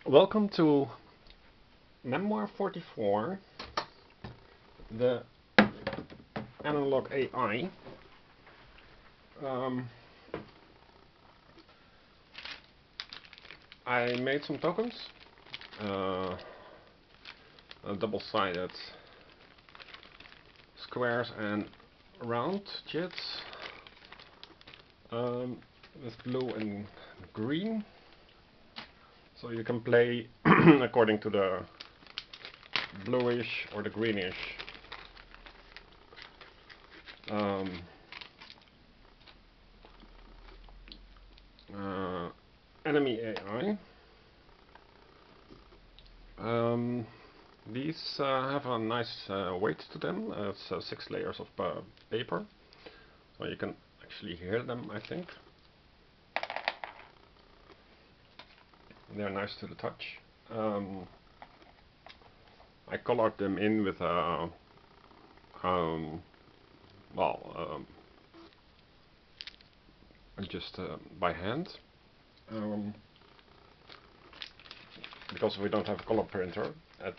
Welcome to Memoir 44, the analog AI. Um, I made some tokens, double-sided squares and round jits, with blue and green. So you can play according to the bluish or the greenish enemy AI. These have a nice weight to them. It's 6 layers of paper, so you can actually hear them, I think. They're nice to the touch. I colored them in with just by hand, because we don't have a color printer at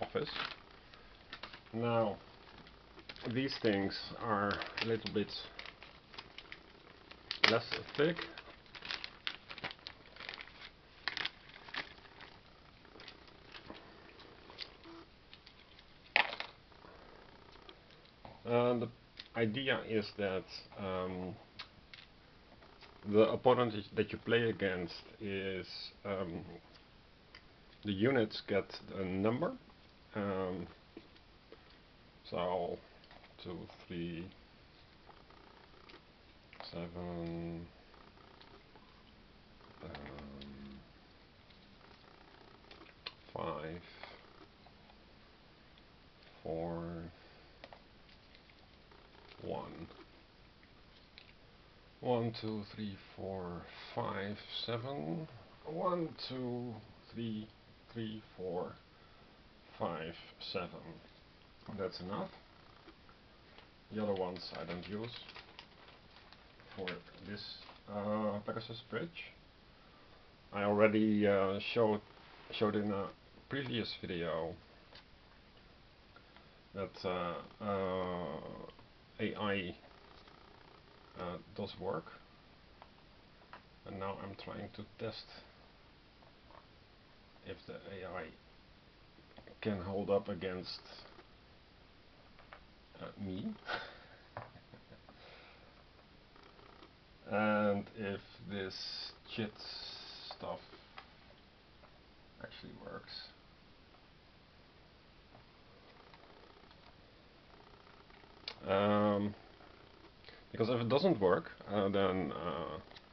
office. Now, these things are a little bit less thick. The idea is that the opponent that you play against is the units get a number. So 2, 3, 7, 5, 4, 1. 1, 2, 3, 4, 5, 7. 1, 2, 3, 3, 4, 5, 7. That's enough. The other ones I don't use for this Pegasus Bridge. I already showed in a previous video that AI does work, and now I'm trying to test if the AI can hold up against me and if this chit stuff actually works. Because if it doesn't work, then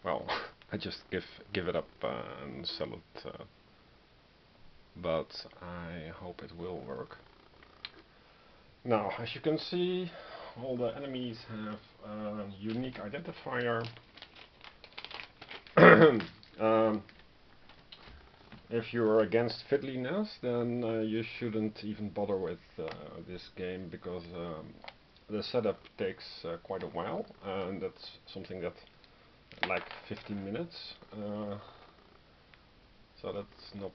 well, I just give it up and sell it. But I hope it will work. Now, as you can see, all the enemies have a unique identifier. If you're against fiddliness, then you shouldn't even bother with this game, because the setup takes quite a while, and that's something that like 15 minutes. So that's not.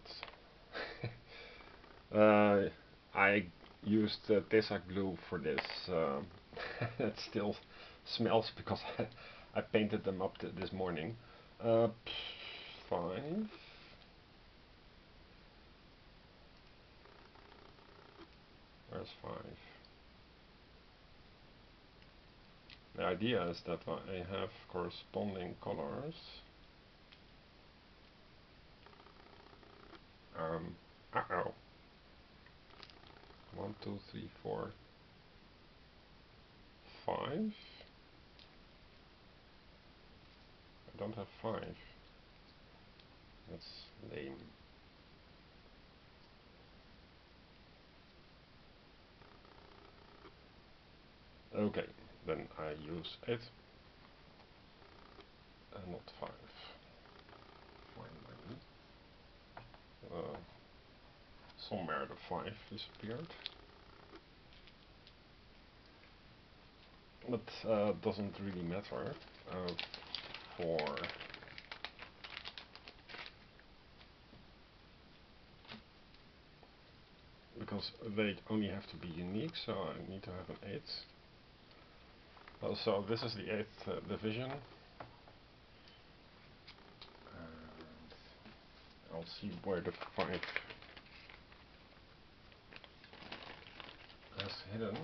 I used Tesa glue for this. It still smells because I painted them up this morning. 5. Where's 5? The idea is that I have corresponding colors. Uh-oh. 1, 2, 3, 4, 5. I don't have 5. That's lame. Okay, then I use 8 and not 5. Fine by me. Somewhere the 5 disappeared. But doesn't really matter for because they only have to be unique, so I need to have an 8. So this is the 8th division. And I'll see where the 5 is hidden.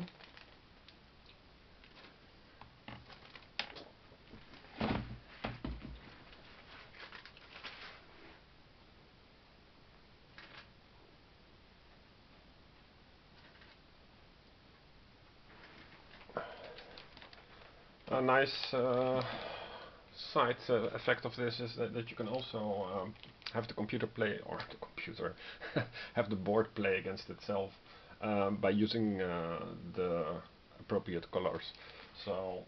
A nice side effect of this is that you can also have the computer play, or the computer, have the board play against itself by using the appropriate colors. So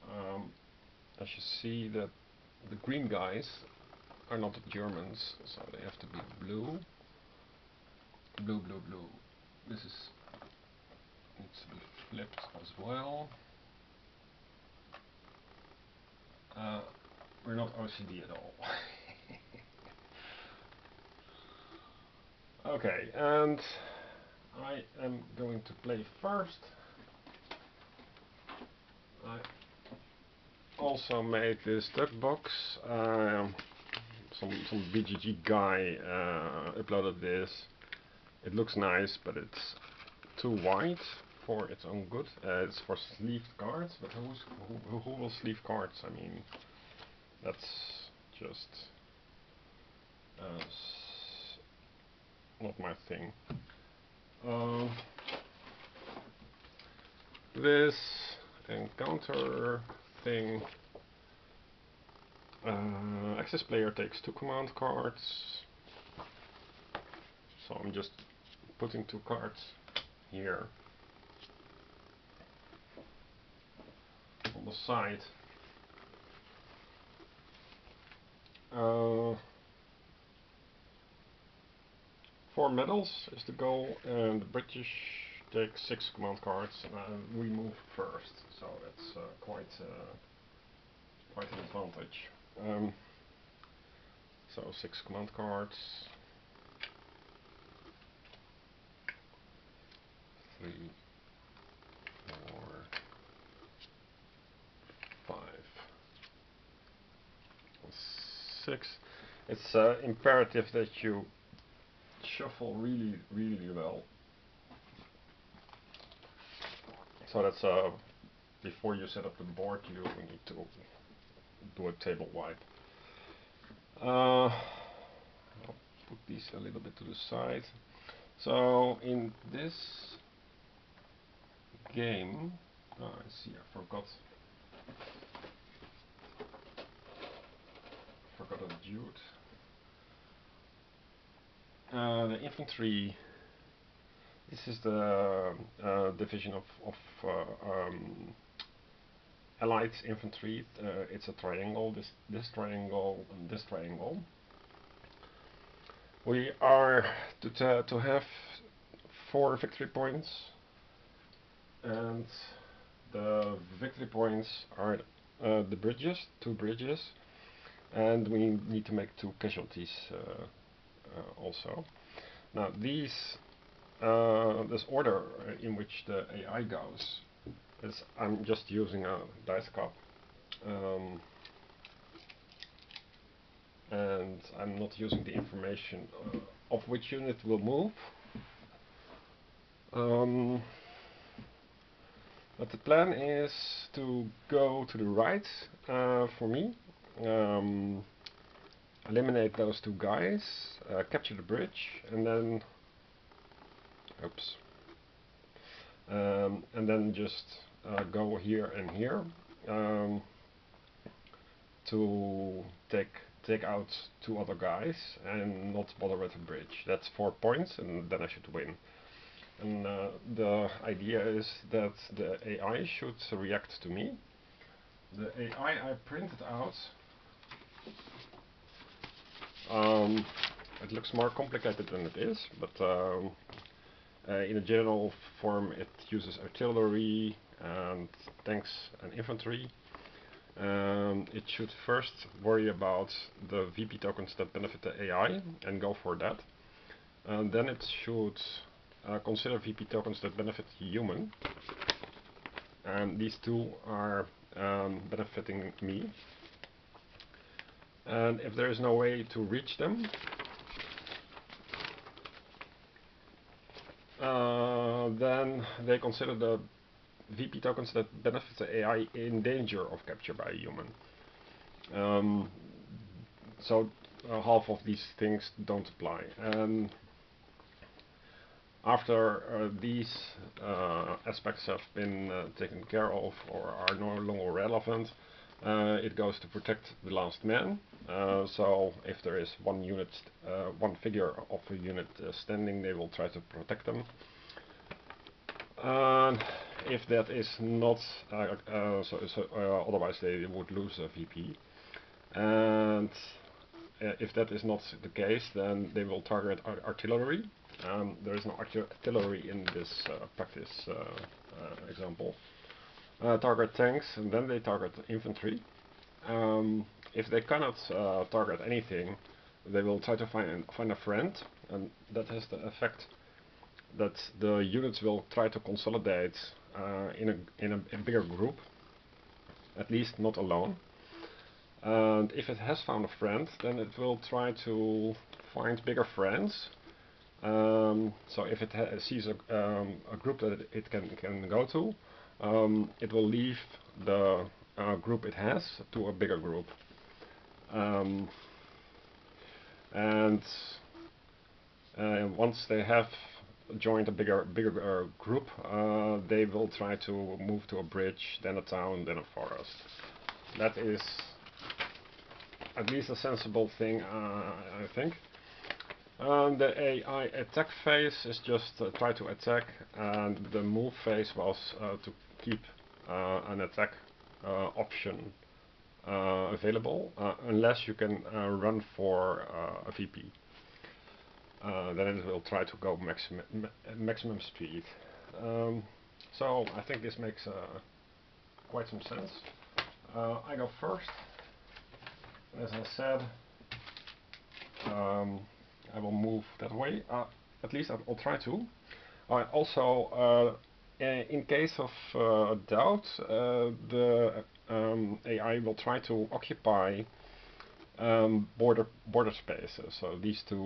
as you see, that the green guys are not the Germans, so they have to be blue. Blue, blue, blue. This needs to be flipped as well. We're not OCD at all. Okay, and I am going to play first. I also made this duck box. Some BGG guy uploaded this. It looks nice, but it's too wide for its own good. It's for sleeved cards, but who will sleeve cards? I mean, that's just not my thing. This encounter thing, access player takes 2 command cards, so I'm just putting 2 cards here on the side. 4 medals is the goal, and the British take 6 command cards, and we move first, so it's quite an advantage. So 6 command cards, 3, 4, 5, 6. It's imperative that you shuffle really well. So that's before you set up the board, you need to do a table wipe. I'll put these a little bit to the side. So in this game, I see, I forgot a dude. The infantry. This is the division of Allied infantry. It's a triangle. This triangle and this triangle. We are to have 4 victory points, and the victory points are the bridges, 2 bridges, and we need to make 2 casualties also. Now this order in which the AI goes is, I'm just using a dice cup, and I'm not using the information of which unit will move. But the plan is to go to the right for me, eliminate those 2 guys, capture the bridge, and then and then just go here and here to take out 2 other guys and not bother with the bridge. That's 4 points, and then I should win. And the idea is that the AI should react to me. The AI I printed out, it looks more complicated than it is, but in a general form it uses artillery and tanks and infantry. It should first worry about the VP tokens that benefit the AI and go for that. And then it should consider VP tokens that benefit human, and these two are benefiting me. And if there is no way to reach them, then they consider the VP tokens that benefit the AI in danger of capture by a human. So half of these things don't apply. And after these aspects have been taken care of or are no longer relevant, it goes to protect the last man. So if there is one unit, one figure of a unit standing, they will try to protect them. If that is not, otherwise they would lose a VP. And if that is not the case, then they will target artillery. There is no artillery in this practice example. Target tanks, and then they target infantry. If they cannot target anything, they will try to find a friend, and that has the effect that the units will try to consolidate in a bigger group, at least not alone. And if it has found a friend, then it will try to find bigger friends. So if it sees a group that it can go to, it will leave the group it has to a bigger group. And once they have joined a bigger group, they will try to move to a bridge, then a town, then a forest. That is at least a sensible thing, I think. The AI attack phase is just try to attack, and the move phase was to keep an attack option available, unless you can run for a VP. Then it will try to go maximum speed. So I think this makes quite some sense. I go first. As I said, I will move that way. At least I'll try to. Also, in case of doubt, the AI will try to occupy border spaces. So these two